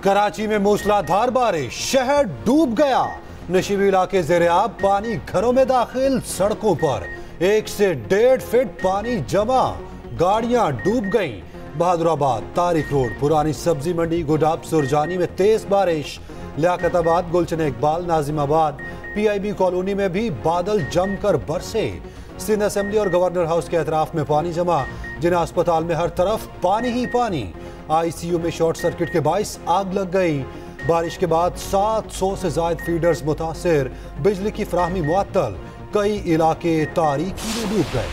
कराची में मूसलाधार बारिश, शहर डूब गया। नशीबी इलाके ज़ेरे-आब, पानी घरों में दाखिल, सड़कों पर 1 से 1.5 फीट पानी जमा, गाड़ियां डूब गईं। बहादुराबाद, तारिक रोड, पुरानी सब्जी मंडी, गुडाब, सुरजानी में तेज बारिश। लियाकताबाद, गुलशन इकबाल, नाजिमाबाद, PIB कॉलोनी में भी बादल जमकर बरसे। सिंध असेंबली और गवर्नर हाउस के अतराफ में पानी जमा, जिन्हें अस्पताल में हर तरफ पानी ही पानी। ICU में शॉर्ट सर्किट के बाइस आग लग गई। बारिश के बाद 700 से ज्यादा फीडर्स मुतासिर, बिजली की फराहमी मुअत्तल, कई इलाके तारीकी में डूब गए।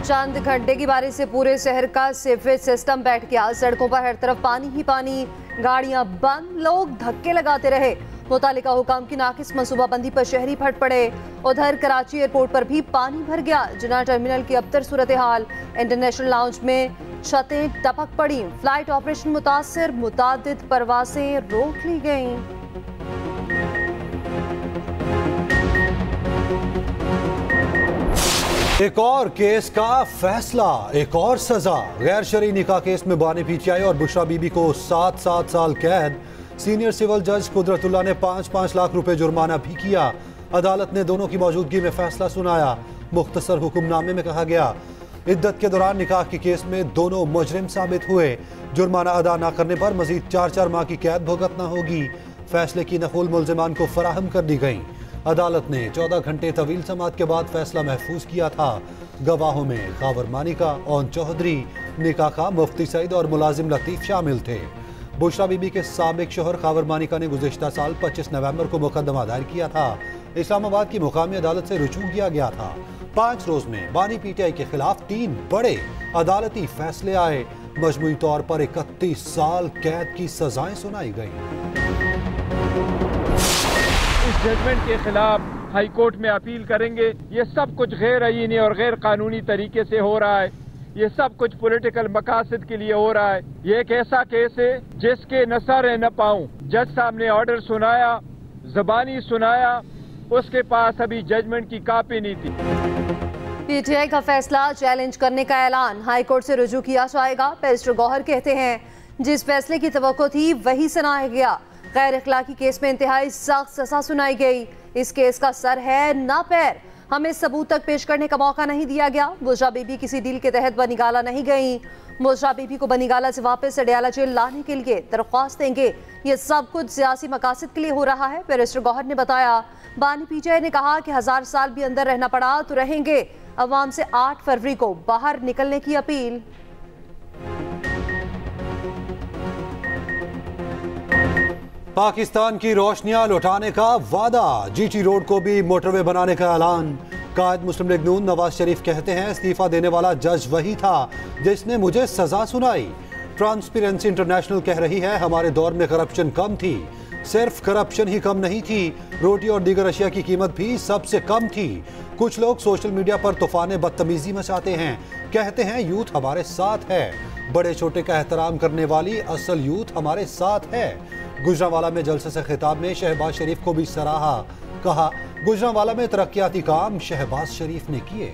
चंद घंटे की बारिश से पूरे शहर का सीवरेज सिस्टम बैठ गया। सड़कों पर हर तरफ पानी ही पानी, गाड़ियां बंद, लोग धक्के लगाते रहे। मुतालिका हुकाम की नाकिस मनसूबाबंदी पर शहरी फट पड़े। उधर कराची एयरपोर्ट पर भी पानी भर गया। जिन्ना टर्मिनल की अबतर सूरत हाल, इंटरनेशनल लाउंज में छतें टपक पड़ी। फ्लाइट ऑपरेशन मुतासिर, मुतादिद परवासें रोक ली गईं। एक और केस का फैसला, एक और सजा। गैर शरई निकाह केस में बानी PTI और बुशरा बीबी को 7-7 साल कैद। सीनियर सिविल जज कुदरतुल्लाह ने 5-5 लाख रुपए जुर्माना भी किया। अदालत ने दोनों की मौजूदगी में फैसला सुनाया। मुख्तसर हुक्मनामे में कहा गया, इद्दत के दौरान निकाह के केस में दोनों मुजरिम साबित हुए। जुर्माना अदा न करने पर मजीद 4-4 माह की कैद भुगतना होगी। फैसले की नकुल मुल्जिमान को फराहम कर दी गई। अदालत ने 14 घंटे तवील समाअत के बाद फैसला महफूज किया था। गवाहों में खावर मानिका, ओन चौधरी, निकाह का मुफ्ती सईद और मुलाजिम लतीफ शामिल थे। बुशरा बीबी के साबिक शोहर खावर मानिका ने गुज़िश्ता साल 25 नवंबर को मुकदमा दायर किया था। इस्लामाबाद की मुकामी अदालत से रुजू किया गया था। 5 रोज में बानी PTI के खिलाफ 3 बड़े अदालती फैसले आए। मजमूई तौर पर 31 साल कैद की सजाएं सुनाई गई। इस जजमेंट के खिलाफ हाई कोर्ट में अपील करेंगे। ये सब कुछ गैर आईनी और गैर कानूनी तरीके से हो रहा है। ये सब कुछ पॉलिटिकल मकासद के लिए हो रहा है। ये एक ऐसा केस है जिसके न सर है न पाँव। जज साहब ने ऑर्डर सुनाया, जबानी सुनाया, उसके पास अभी जजमेंट की कॉपी नहीं थी। PTI का फैसला चैलेंज करने का ऐलान हाई कोर्ट से रुजू किया जाएगा। बैरिस्टर गौहर कहते हैं, जिस फैसले की तवक्को थी वही सुनाया गया। गैर अखलाकी केस में इंतहाई सख्त सजा सुनाई गई। इस केस का सर है ना पैर, हमें सबूत तक पेश करने का मौका नहीं दिया गया। बुशरा बीबी किसी डील के तहत बनीगाला नहीं गई। बुशरा बीबी को बनीगाला से वापस अडयाला जेल लाने के लिए दरख्वास्त देंगे। ये सब कुछ सियासी मकासद के लिए हो रहा है। बैरिस्टर गौहर ने बताया, बानी PTI ने कहा कि 1000 साल भी अंदर रहना पड़ा तो रहेंगे। अवाम से 8 फरवरी को बाहर निकलने की अपील। पाकिस्तान की रोशनियां लौटाने का वादा, GT रोड को भी मोटरवे बनाने का ऐलान। कायद मुस्लिम लीग नून नवाज शरीफ कहते हैं, इस्तीफा देने वाला जज वही था जिसने मुझे सजा सुनाई। ट्रांसपेरेंसी इंटरनेशनल कह रही है, हमारे दौर में करप्शन कम थी। सिर्फ करप्शन ही कम नहीं थी, रोटी और दीगर अशिया की कीमत भी सबसे कम थी। कुछ लोग सोशल मीडिया पर तूफान बदतमीजी मचाते हैं, कहते हैं यूथ हमारे साथ है। बड़े छोटे का एहतराम करने वाली असल यूथ हमारे साथ है। गुजरांवाला में जलसे से खिताब में शहबाज शरीफ को भी सराहा। कहा, गुजरांवाला में तरक्याती काम शहबाज शरीफ ने किए।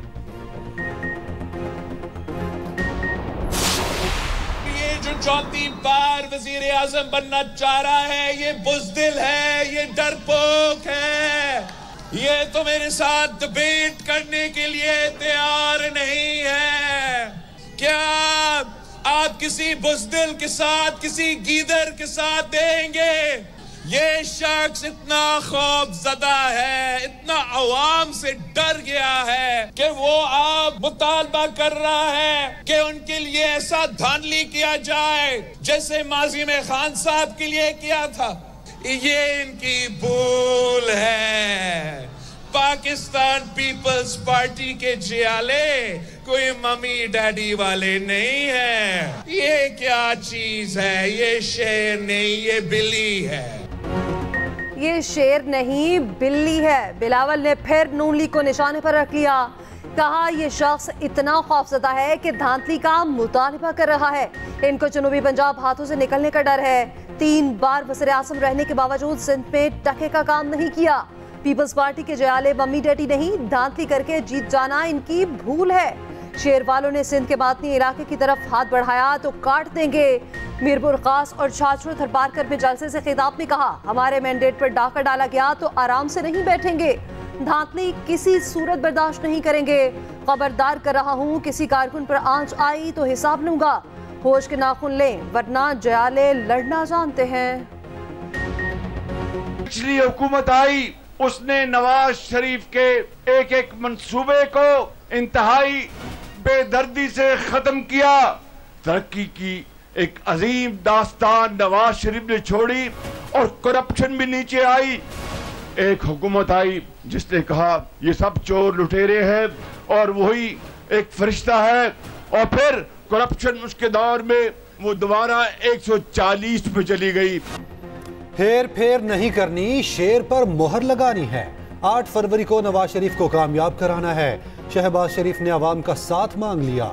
ये जो 4थी बार वजीर आजम बनना चाह रहा है, ये बुज़दिल है, ये डरपोक है। ये तो मेरे साथ डिबेट करने के लिए तैयार नहीं है। क्या आप किसी बुज़दिल के साथ, किसी गीदर के साथ देंगे? ये शख्स इतना खौफज़दा है, इतना अवाम से डर गया है कि वो आप मुतालबा कर रहा है कि उनके लिए ऐसा धांधली किया जाए जैसे माजी में खान साहब के लिए किया था। ये इनकी भूल है। पाकिस्तान पीपल्स पार्टी के जियाले कोई मम्मी डैडी वाले नहीं है। ये क्या चीज है? ये शेर नहीं, ये बिल्ली है। ये शेर नहीं बिल्ली है। बिलावल ने फिर नून लीग को निशाने पर रख लिया। कहा, यह शख्स इतना खौफजदा है कि धांधली का मुतालिबा कर रहा है। इनको जनूबी पंजाब हाथों से निकलने का डर है। 3 बार वज़ीर आज़म रहने के बावजूद सिंध में टके का काम नहीं किया। पीपल्स पार्टी के जयाले मम्मी डैडी नहीं, धांधली करके जीत जाना इनकी भूल है। शेर वालों ने सिंध के बातनी इलाके की तरफ हाथ बढ़ाया तो काट देंगे। मीरपुर खास और छाछड़ू थरपारकर में जलसे से खिताब में कहा, हमारे मैंडेट पर डाका डाला गया तो आराम से नहीं बैठेंगे, धांधली किसी सूरत बर्दाश्त नहीं करेंगे। खबरदार कर रहा हूं, किसी कारकुन पर आंच आई तो हिसाब लूंगा, होश के नाखून लें वरना जयाले लड़ना जानते हैं। पिछली हुकूमत आई, उसने नवाज शरीफ के एक एक मंसूबे को इंतहाई बेदर्दी से खत्म किया। तरक्की की एक अजीम दास्तान नवाज शरीफ ने छोड़ी और करप्शन भी नीचे आई। एक हुकूमत आई जिसने कहा ये सब चोर लुटेरे हैं और वही एक फरिश्ता है, और फिर करप्शन उसके दौर में वो दोबारा 140 पे चली गई। हेर फेर नहीं करनी, शेर पर मोहर लगानी है। 8 फरवरी को नवाज शरीफ को कामयाब कराना है। शहबाज शरीफ ने आवाम का साथ मांग लिया।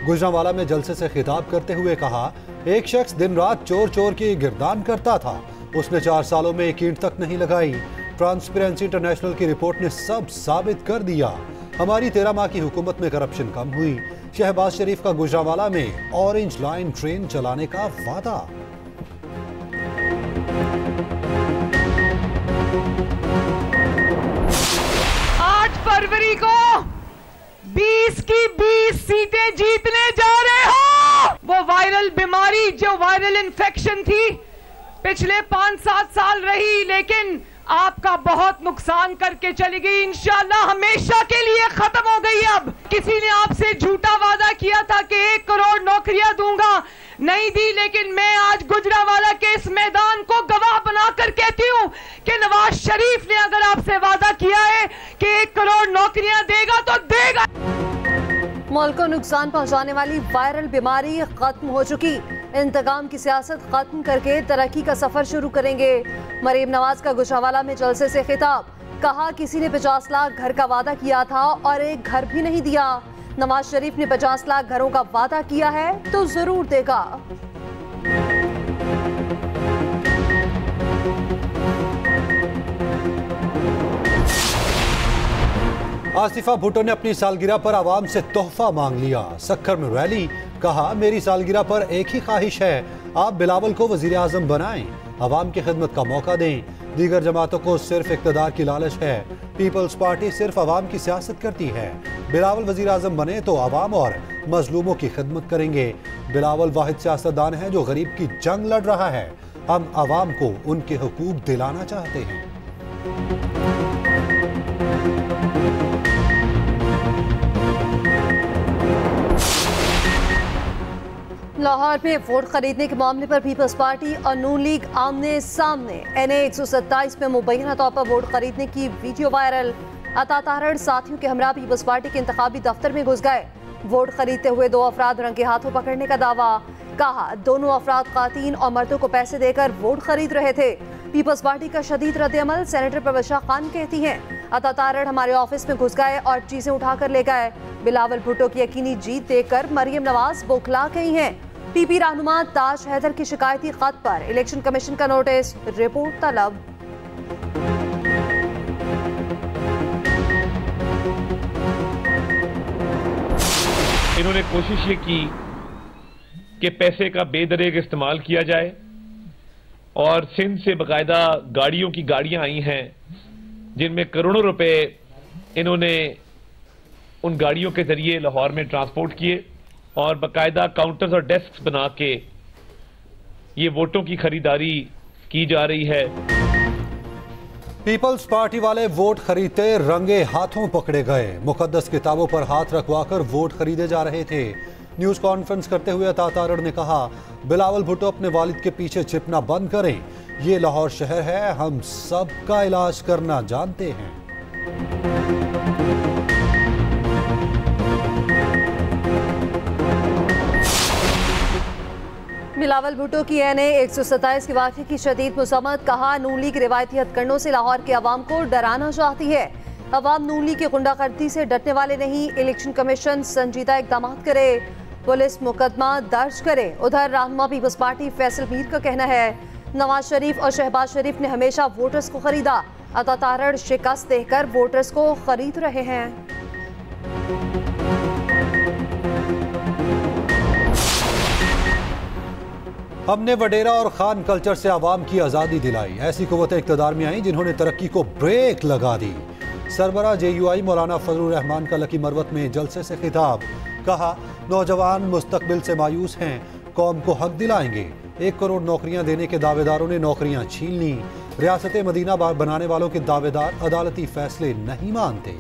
गुजरांवाला में जलसे से खिताब करते हुए कहा, एक शख्स दिन रात चोर चोर की गिरदान करता था, उसने 4 सालों में एक ईंट तक नहीं लगाई। ट्रांसपेरेंसी इंटरनेशनल की रिपोर्ट ने सब साबित कर दिया। हमारी 13 माह की हुकूमत में करप्शन कम हुई। शहबाज शरीफ का गुजरांवाला में ऑरेंज लाइन ट्रेन चलाने का वादा। फरवरी को 20 की 20 सीटें जीतने जा रहे हो। वो वायरल बीमारी जो वायरल इन्फेक्शन थी पिछले 5-7 साल रही, लेकिन आपका बहुत नुकसान करके चली गई, इंशाल्लाह हमेशा के लिए खत्म हो गई। अब किसी ने आपसे झूठा वादा किया था कि 1 करोड़ नौकरियां दूंगा, नहीं दी, लेकिन मैं आज गुजरांवाला के इस मैदान को गवाह बनाकर कहती हूं कि नवाज शरीफ ने अगर आपसे वादा किया है कि 1 करोड़ नौकरियां देगा तो देगा। मुल्क को नुकसान पहुंचाने वाली वायरल बीमारी खत्म हो चुकी, इंतकाम की सियासत खत्म करके तरक्की का सफर शुरू करेंगे। मरीम नवाज का गुजरांवाला में जलसे से खिताब, कहा किसी ने 50 लाख घर का वादा किया था और एक घर भी नहीं दिया। नवाज शरीफ ने 50 लाख घरों का वादा किया है तो जरूर देगा। आसिफा भुट्टो ने अपनी सालगिरह पर आवाम से तोहफा मांग लिया। सक्खर में रैली, कहा मेरी सालगिरह पर एक ही ख्वाहिश है, आप बिलावल को वजीर आजम बनाएं, आवाम की खिदमत का मौका दें। दीगर जमातों को सिर्फ इक़्तिदार की लालच है, पीपल्स पार्टी सिर्फ आवाम की सियासत करती है। बिलावल वजीर आजम बने तो आवाम और मजलूमों की खिदमत करेंगे। बिलावल वाहिद सियासतदान है जो गरीब की जंग लड़ रहा है, हम आवाम को उनके हुकूक दिलाना चाहते हैं। लाहौर में वोट खरीदने के मामले पर पीपल्स पार्टी और नून लीग आमने सामने। NA 127 में मुबैना तौर पर वोट खरीदने की वीडियो वायरल। अता तारड़ साथियों के हमरा पीपल्स पार्टी के इंतखाबी दफ्तर में घुस गए। वोट खरीदते हुए 2 अफराद रंगे हाथों पकड़ने का दावा। कहा दोनों अफराद खातीन और मर्दों को पैसे देकर वोट खरीद रहे थे। पीपल्स पार्टी का शदीद रद्द-ए-अमल, सेनेटर परवशा खान कहती हैं, अता तारड़ हमारे ऑफिस में घुस गए और चीजें उठाकर ले गए। बिलावल भुट्टो की यकीनी जीत देखकर मरियम नवाज बौखला गई हैं। टीपी रहनुमा ताज हैदर की शिकायती खत पर इलेक्शन कमीशन का नोटिस, रिपोर्ट तलब। इन्होंने कोशिश ये की कि पैसे का बेदरेग इस्तेमाल किया जाए और सिंध से बाकायदा गाड़ियों की गाड़ियां आई हैं जिनमें करोड़ों रुपए इन्होंने उन गाड़ियों के जरिए लाहौर में ट्रांसपोर्ट किए और बाकायदा काउंटर्स और डेस्क बना के ये वोटों की खरीदारी की जा रही है। पीपल्स पार्टी वाले वोट खरीदते रंगे हाथों पकड़े गए। मुकद्दस किताबों पर हाथ रखवाकर वोट खरीदे जा रहे थे। न्यूज कॉन्फ्रेंस करते हुए अता तारड़ ने कहा, बिलावल भुट्टो अपने वालिद के पीछे छिपना बंद करें, ये लाहौर शहर है, हम सबका इलाज करना जानते हैं। बिलावल भुट्टो की NA 127 के वाक़े की शदीद मुज़म्मत। कहा नून लीग रिवायती हथकंडों से लाहौर के अवाम को डराना चाहती है। अवाम नून लीग की गुंडागर्दी से डरने वाले नहीं। इलेक्शन कमीशन संजीदा इक़दाम करे, पुलिस मुकदमा दर्ज करे। उधर रहनुमा पीपल्स पार्टी फैसल मीर का कहना है, नवाज शरीफ और शहबाज शरीफ ने हमेशा वोटर्स को खरीदा, अता तारड़ शिकस्त देकर वोटर्स को खरीद रहे हैं। हमने वडेरा और खान कल्चर से आवाम की आज़ादी दिलाई। ऐसी कुव्वतें इक़्तिदार में आई जिन्होंने तरक्की को ब्रेक लगा दी। सरबरा JUI मौलाना फजलुर रहमान का लकी मरवत में जलसे से खिताब। कहा, नौजवान मुस्तकबिल से मायूस हैं, कौम को हक दिलाएंगे। 1 करोड़ नौकरियां देने के दावेदारों ने नौकरियां छीन ली। रियासत मदीना बनाने वालों के दावेदार अदालती फैसले नहीं मानते।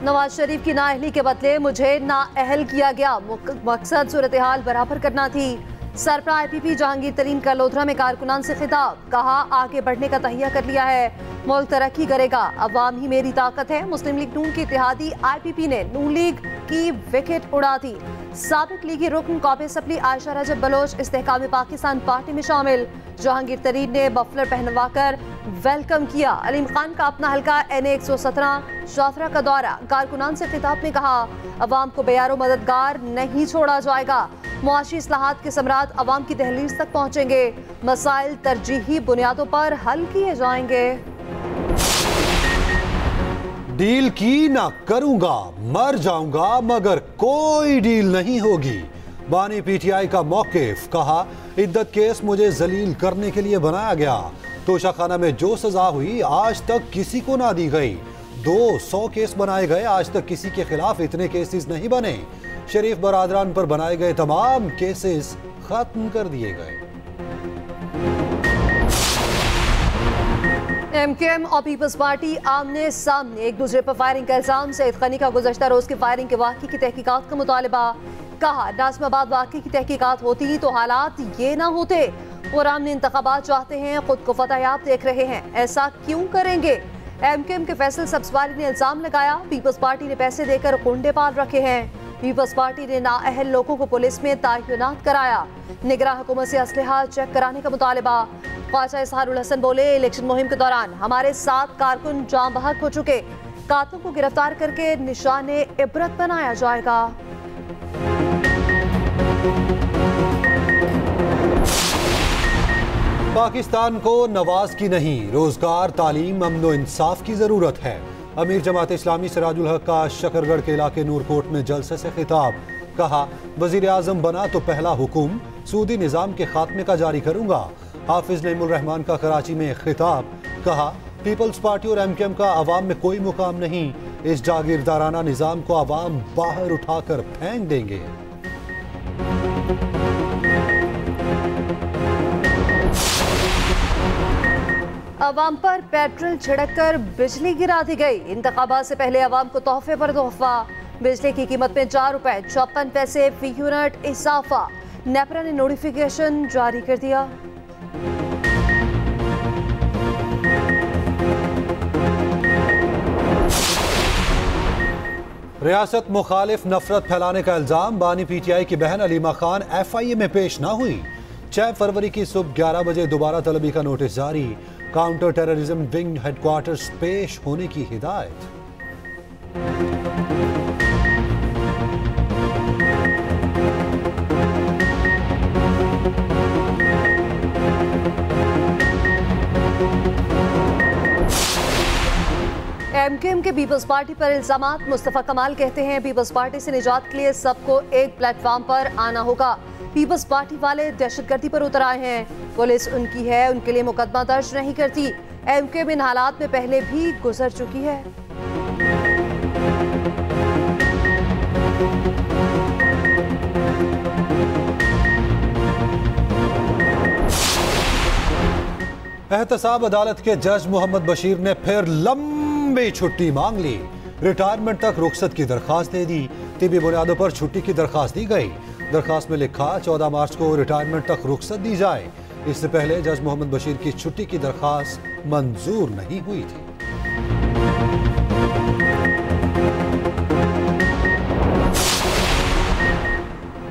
नवाज शरीफ की नाअहली के बदले मुझे नाअहल किया गया। मकसद सूरत हाल बराबर करना थी। सरपरा IPP जहांगीर तरीन का लोधरा में कारकुनान से खिताब। कहा, आगे बढ़ने का तहिया कर लिया है, मुल्क तरक्की करेगा, अवाम ही मेरी ताकत है। मुस्लिम लीग नून की इत्तेहादी IPP ने नून लीग की विकेट उड़ा दी। साबिक लीगी रुकन कौमी असम्बली आयशा रजब बलोच इस्तेहकाम पाकिस्तान पार्टी में शामिल। जहांगीर तरीन ने बफलर पहनवाकर वेलकम किया। अलीम खान का अपना हल्का NA 117 शाफरा का दौरा। कारकुनान से खिताब में कहा, अवाम को बेयारो मददगार नहीं छोड़ा जाएगा। मुआशी इस्लाहात के सम्राट अवाम की दहलीज तक पहुंचेंगे। मसाइल तरजीही बुनियादों पर हल किए जाएंगे। डील की ना करूंगा, मर जाऊंगा, मगर कोई डील नहीं होगी। बानी PTI का मौकिफ। कहा, इद्दत केस मुझे जलील करने के लिए बनाया गया। तोशाखाना में जो सजा हुई आज तक किसी को ना दी गई। 200 केस बनाए गए, आज तक किसी के खिलाफ इतने केसेस नहीं बने। शरीफ बरादरान पर बनाए गए तमाम केसेस खत्म कर दिए गए। MKM और पीपल्स पार्टी आमने सामने एक दूसरे पर फायरिंग का इल्जाम। सईद खनी का गुज़श्ता रोज की फायरिंग के वाक़े की तहकीकात का मुतालबा। कहा, नाज़िमाबाद वाक़े की तहकीकात होती तो हालात ये ना होते। पुराने इंतखाबात चाहते हैं, खुद को फतहयाब देख रहे हैं, ऐसा क्यों करेंगे? MKM के फैसल सब्ज़वारी ने इल्जाम लगाया, पीपल्स पार्टी ने पैसे देकर गुंडे पाल रखे हैं। पीपल्स पार्टी ने नाअहल लोगों को पुलिस में तैनात कराया। निगरान हुकूमत से असलहा चेक कराने का मुतालबा। ख्वाजा इजहारुल हसन बोले, इलेक्शन मुहिम के दौरान हमारे 7 कारकुन जाम बहक हो चुके। कातिलों को गिरफ्तार करके निशाने इबरत बनाया जाएगा। पाकिस्तान को नवाज की नहीं, रोजगार, तालीम, अमन व इंसाफ की जरूरत है। अमीर जमात इस्लामी सिराजुल हक का शकरगढ़ के इलाके नूरकोट में जलसे से खिताब। कहा, वजीर आजम बना तो पहला हुकुम सूदी निज़ाम के खात्मे का जारी करूंगा। हाफिज नईमुर रहमान का कराची में खिताब। कहा, पीपल्स पार्टी और MKM का अवाम में कोई मुकाम नहीं। इस जागीरदाराना निज़ाम को अवाम बाहर उठाकर फेंक देंगे। अवाम पर पेट्रोल छिड़क कर बिजली गिरा दी गई। इंतखाबात से पहले अवाम को तोहफे पर तोहफा। बिजली की कीमत में 4 रुपए 54 पैसे फी यूनिट इजाफा। नेपरा ने नोटिफिकेशन जारी कर दिया। रियासत मुखालिफ नफरत फैलाने का इल्जाम। बानी PTI की बहन अलीमा खान FIA में पेश ना हुई। 6 फरवरी की सुबह 11 बजे दोबारा तलबी का नोटिस जारी। काउंटर टेररिज्म विंग हेडक्वार्टर्स पेश होने की हिदायत। MKM के पीपल्स पार्टी पर इल्जामात। मुस्तफा कमाल कहते हैं, पीपल्स पार्टी से निजात के लिए सबको एक प्लेटफॉर्म पर आना होगा। पीपल्स पार्टी वाले दहशतगर्दी पर उतर आए हैं, पुलिस उनकी है, उनके लिए मुकदमा दर्ज नहीं करती। MKM इन हालात में पहले भी गुजर चुकी है। एहतसाब अदालत के जज मोहम्मद बशीर ने फिर लंबी छुट्टी मांग ली। रिटायरमेंट तक रुखसत की दरखास्त दे दी। तिबी बुनियादों पर छुट्टी की दरखास्त दी गई। दरखास्त में लिखा 14 मार्च को रिटायरमेंट तक रुखसत दी जाए। इससे पहले जज मोहम्मद बशीर की छुट्टी की दरखास्त मंजूर नहीं हुई थी।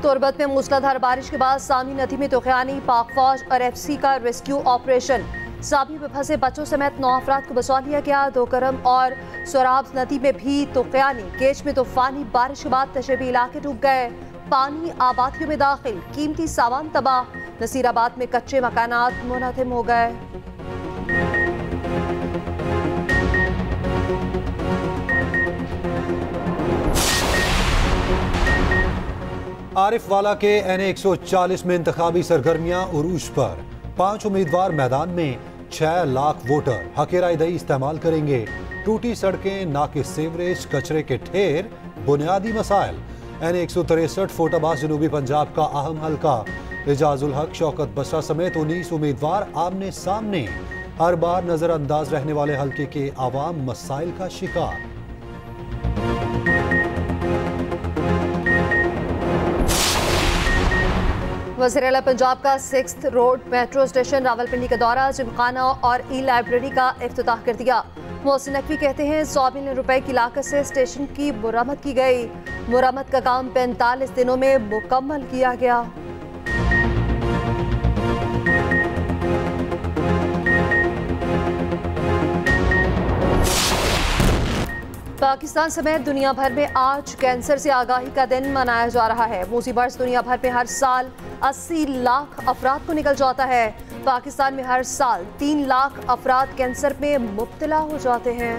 तुरबत में मूसलाधार बारिश के बाद सामी नदी में तूफानी पाक फौज और FC का रेस्क्यू ऑपरेशन। सामी में फंसे बच्चों समेत 9 अफराद को बचा लिया गया। दोकरम और सोराब नदी में भी तूफानी केच में तूफानी बारिश के बाद तशेबी इलाके डूब गए। पानी आबादियों में दाखिल, कीमती सामान तबाह। नसीराबाद में कच्चे मकानात मुनहदम हो गए। आरिफ वाला के NA-140 में इंतखाबी सरगर्मियां उरूज पर। 5 उम्मीदवार मैदान में, 6 लाख वोटर हकेराई इस्तेमाल करेंगे। टूटी सड़कें, नाकिस सीवरेज, कचरे के ढेर, बुनियादी मसाइल। NA-163 फोटाबाज जनूबी पंजाब का अहम हल्का। एजाजुल हक, शौकत बसरा समेत 19 उम्मीदवार आमने सामने। हर बार नजरअंदाज रहने वाले हल्के के आवाम मसाइल का शिकार। वज़ीर-ए-आला पंजाब का 6th road metro station Rawalpindi का दौरा, जिमखाना और ई-लाइब्रेरी का इफ्तिताह कर दिया। मोहसिन नकवी कहते हैं 100 मिलियन रुपए की लागत से स्टेशन की मुरम्मत की गई। मुरम्मत का काम 45 दिनों में मुकम्मल किया गया। पाकिस्तान समेत दुनिया भर में आज कैंसर से आगाही का दिन मनाया जा रहा है। मूसी बर्स दुनिया भर में हर साल 80 लाख अफराद को निकल जाता है। पाकिस्तान में हर साल 3 लाख अफराद कैंसर में मुब्तला हो जाते हैं।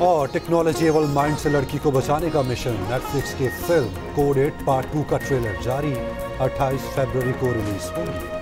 और टेक्नोलॉजी एवल माइंड से लड़की को बचाने का मिशन। नेटफ्लिक्स की फिल्म कोड 8 पार्ट 2 का ट्रेलर जारी। 28 फरवरी को रिलीज होगी।